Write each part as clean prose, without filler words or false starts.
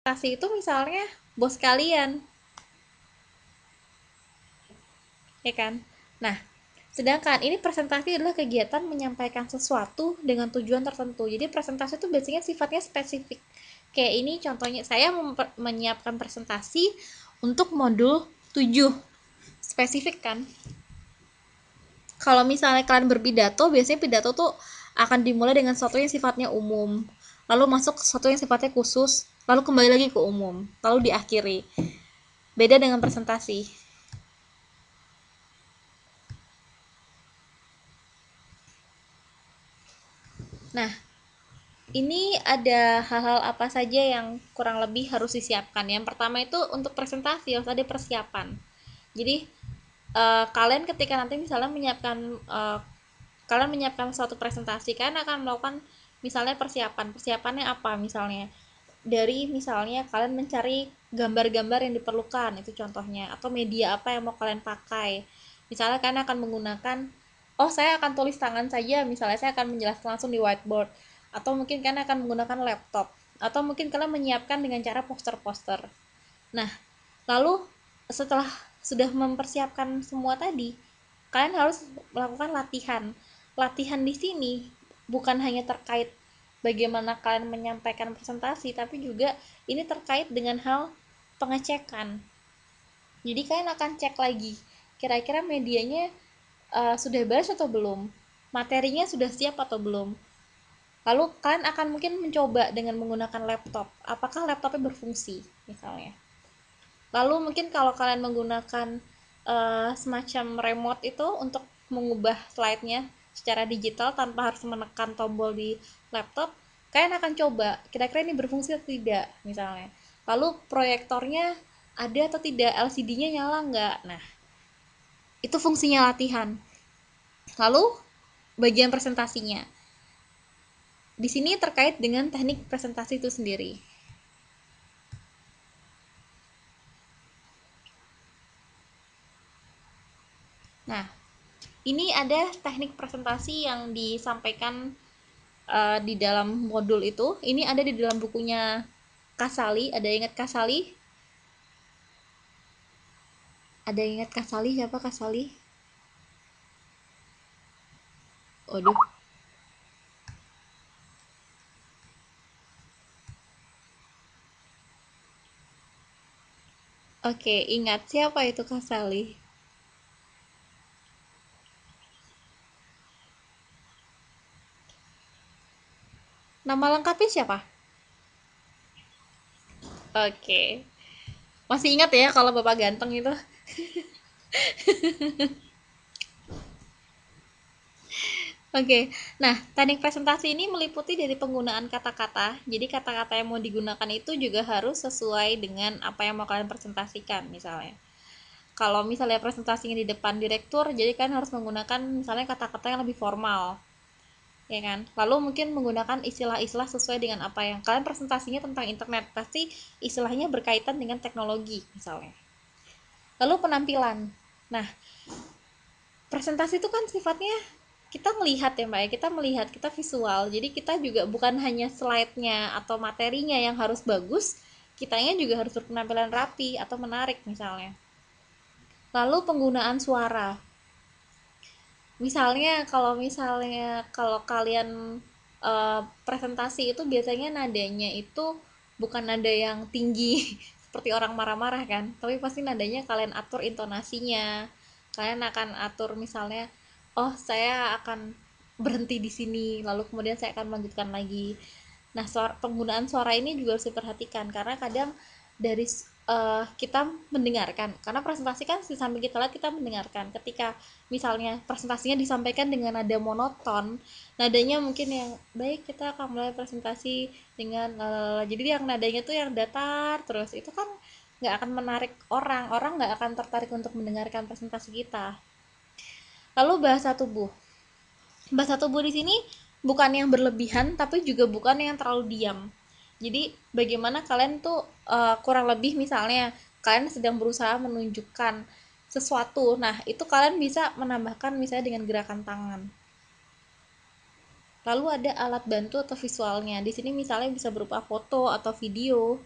Kasih itu misalnya bos kalian, ya kan? Nah, sedangkan ini presentasi adalah kegiatan menyampaikan sesuatu dengan tujuan tertentu. Jadi presentasi itu biasanya sifatnya spesifik. Kayak ini contohnya, saya menyiapkan presentasi untuk modul 7. Spesifik kan? Kalau misalnya kalian berpidato, biasanya pidato tuh akan dimulai dengan sesuatu yang sifatnya umum, lalu masuk ke sesuatu yang sifatnya khusus, lalu kembali lagi ke umum, lalu diakhiri. Beda dengan presentasi. Nah, ini ada hal-hal apa saja yang kurang lebih harus disiapkan. Yang pertama itu untuk presentasi harus ada persiapan. Jadi kalian ketika nanti misalnya kalian menyiapkan suatu presentasi, kalian akan melakukan misalnya persiapannya apa, misalnya dari misalnya kalian mencari gambar-gambar yang diperlukan, itu contohnya, atau media apa yang mau kalian pakai. Misalnya kalian akan menggunakan, oh saya akan tulis tangan saja, misalnya saya akan menjelaskan langsung di whiteboard, atau mungkin kalian akan menggunakan laptop, atau mungkin kalian menyiapkan dengan cara poster-poster. Nah, lalu setelah sudah mempersiapkan semua tadi, kalian harus melakukan latihan. Latihan di sini bukan hanya terkait bagaimana kalian menyampaikan presentasi, tapi juga ini terkait dengan hal pengecekan. Jadi kalian akan cek lagi, kira-kira medianya sudah beres atau belum, materinya sudah siap atau belum. Lalu kalian akan mungkin mencoba dengan menggunakan laptop, apakah laptopnya berfungsi misalnya. Lalu mungkin kalau kalian menggunakan semacam remote itu untuk mengubah slide-nya secara digital tanpa harus menekan tombol di laptop, kalian akan coba kira-kira ini berfungsi atau tidak misalnya. Lalu proyektornya ada atau tidak, LCD-nya nyala nggak. Nah, itu fungsinya latihan. Lalu bagian presentasinya. Di sini terkait dengan teknik presentasi itu sendiri. Nah, ini ada teknik presentasi yang disampaikan di dalam modul itu. Ini ada di dalam bukunya Kasali. Ada ingat Kasali? Ada ingat Kasali? Siapa Kasali? Waduh. Oke, ingat siapa itu Kasali? Nama lengkapnya siapa? Oke. Masih ingat ya kalau Bapak ganteng itu? Oke, nah teknik presentasi ini meliputi dari penggunaan kata-kata. Jadi kata-kata yang mau digunakan itu juga harus sesuai dengan apa yang mau kalian presentasikan misalnya. Kalau misalnya presentasinya di depan direktur, jadi kan harus menggunakan misalnya kata-kata yang lebih formal, ya kan? Lalu mungkin menggunakan istilah-istilah sesuai dengan apa yang kalian presentasinya tentang internet, pasti istilahnya berkaitan dengan teknologi misalnya. Lalu penampilan. Nah, presentasi itu kan sifatnya kita melihat ya Mbak ya, kita melihat, kita visual. Jadi kita juga bukan hanya slide-nya atau materinya yang harus bagus, kitanya juga harus berpenampilan rapi atau menarik misalnya. Lalu penggunaan suara. Misalnya kalau kalian presentasi itu biasanya nadanya itu bukan nada yang tinggi seperti orang marah-marah kan, tapi pasti nadanya kalian atur intonasinya. Kalian akan atur misalnya, oh saya akan berhenti di sini, lalu kemudian saya akan melanjutkan lagi. Nah, penggunaan suara ini juga harus diperhatikan karena kadang dari kita mendengarkan, karena presentasi kan di samping kita lihat, kita mendengarkan. Ketika misalnya presentasinya disampaikan dengan nada monoton, nadanya mungkin yang baik, kita akan mulai presentasi dengan jadi yang nadanya tuh yang datar terus, itu kan nggak akan menarik orang nggak akan tertarik untuk mendengarkan presentasi kita. Lalu bahasa tubuh di sini bukan yang berlebihan tapi juga bukan yang terlalu diam. Jadi bagaimana kalian tuh kurang lebih misalnya kalian sedang berusaha menunjukkan sesuatu, nah itu kalian bisa menambahkan misalnya dengan gerakan tangan. Lalu ada alat bantu atau visualnya. Di sini misalnya bisa berupa foto atau video.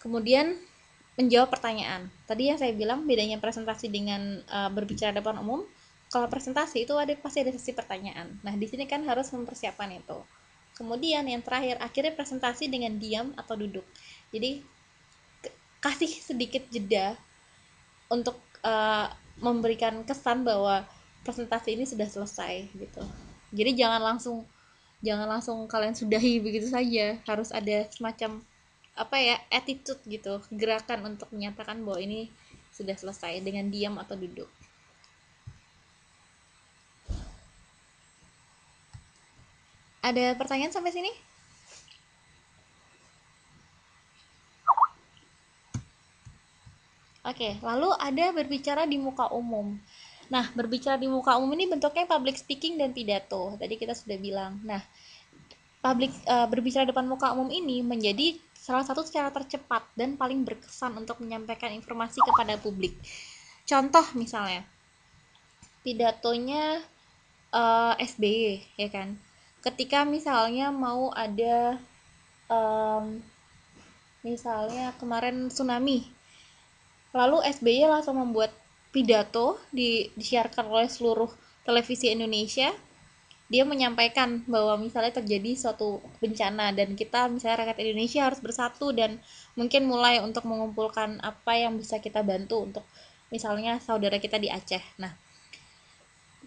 Kemudian menjawab pertanyaan. Tadi yang saya bilang bedanya presentasi dengan berbicara depan umum. Kalau presentasi itu pasti ada sesi pertanyaan. Nah, di sini kan harus mempersiapkan itu. Kemudian yang terakhir, akhirnya presentasi dengan diam atau duduk. Jadi kasih sedikit jeda untuk memberikan kesan bahwa presentasi ini sudah selesai gitu. Jadi jangan langsung kalian sudahi begitu saja. Harus ada semacam attitude gitu, gerakan untuk menyatakan bahwa ini sudah selesai dengan diam atau duduk. Ada pertanyaan sampai sini? Oke, lalu ada berbicara di muka umum. Nah, berbicara di muka umum ini bentuknya public speaking dan pidato. Tadi kita sudah bilang. Nah, berbicara depan muka umum ini menjadi salah satu cara tercepat dan paling berkesan untuk menyampaikan informasi kepada publik. Contoh misalnya, pidatonya SBY, ya kan? Ketika misalnya mau ada misalnya kemarin tsunami, lalu SBY langsung membuat pidato disiarkan oleh seluruh televisi Indonesia. Dia menyampaikan bahwa misalnya terjadi suatu bencana dan kita misalnya rakyat Indonesia harus bersatu dan mungkin mulai untuk mengumpulkan apa yang bisa kita bantu untuk misalnya saudara kita di Aceh. Nah,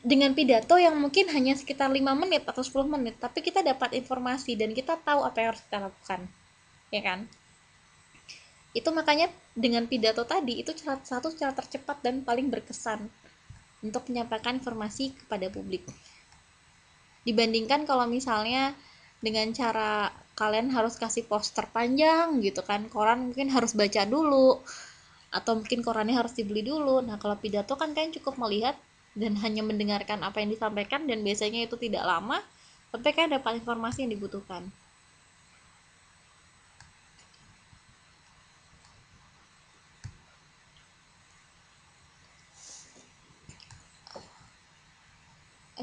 dengan pidato yang mungkin hanya sekitar 5 menit atau 10 menit, tapi kita dapat informasi dan kita tahu apa yang harus kita lakukan, ya kan? Itu makanya dengan pidato tadi itu satu cara tercepat dan paling berkesan untuk menyampaikan informasi kepada publik. Dibandingkan kalau misalnya dengan cara kalian harus kasih poster panjang gitu kan, koran mungkin harus baca dulu atau mungkin korannya harus dibeli dulu. Nah, kalau pidato kan kalian cukup melihat dan hanya mendengarkan apa yang disampaikan dan biasanya itu tidak lama, tapi kalian dapat informasi yang dibutuhkan.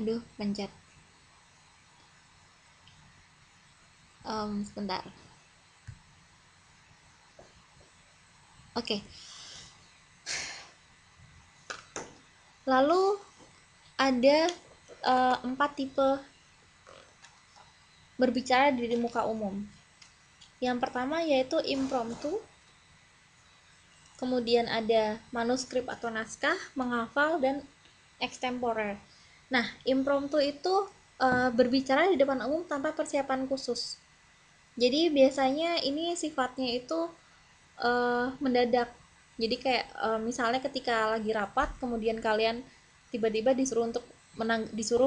Aduh, pencet. Sebentar. Oke. Lalu ada 4 tipe berbicara di muka umum. Yang pertama yaitu impromptu, kemudian ada manuskrip atau naskah, menghafal, dan extemporer. Nah, impromptu itu berbicara di depan umum tanpa persiapan khusus. Jadi biasanya ini sifatnya itu mendadak. Jadi kayak misalnya ketika lagi rapat, kemudian kalian tiba-tiba disuruh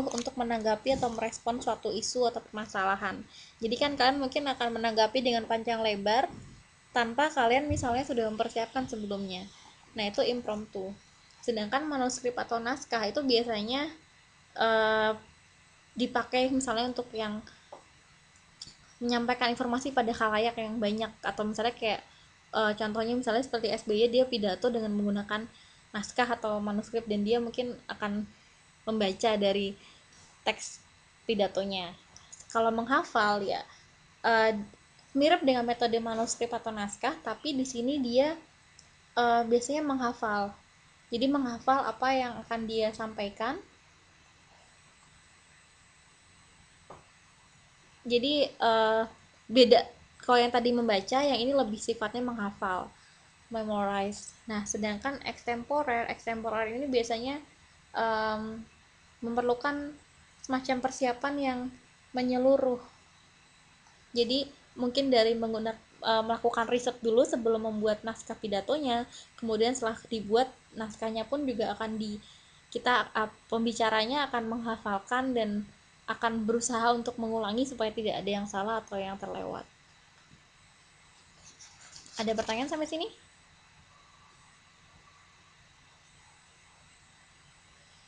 untuk menanggapi atau merespon suatu isu atau permasalahan. Jadi kan kalian mungkin akan menanggapi dengan panjang lebar tanpa kalian misalnya sudah mempersiapkan sebelumnya. Nah, itu impromptu. Sedangkan manuskrip atau naskah itu biasanya dipakai misalnya untuk yang menyampaikan informasi pada khalayak yang banyak, atau misalnya kayak contohnya misalnya seperti SBY, dia pidato dengan menggunakan naskah atau manuskrip dan dia mungkin akan membaca dari teks pidatonya. Kalau menghafal ya mirip dengan metode manuskrip atau naskah, tapi di sini dia biasanya menghafal. Jadi menghafal apa yang akan dia sampaikan. Jadi beda, kalau yang tadi membaca, yang ini lebih sifatnya menghafal, memorize. Nah, sedangkan extemporer ini biasanya memerlukan semacam persiapan yang menyeluruh. Jadi mungkin dari melakukan riset dulu sebelum membuat naskah pidatonya, kemudian setelah dibuat naskahnya pun juga akan pembicaranya akan menghafalkan dan akan berusaha untuk mengulangi supaya tidak ada yang salah atau yang terlewat. Ada pertanyaan sampai sini?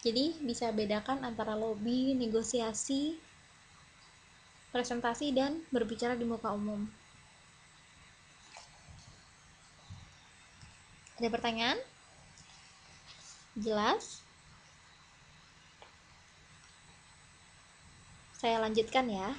Jadi bisa bedakan antara lobby, negosiasi, presentasi, dan berbicara di muka umum. Ada pertanyaan? Jelas? Saya lanjutkan ya.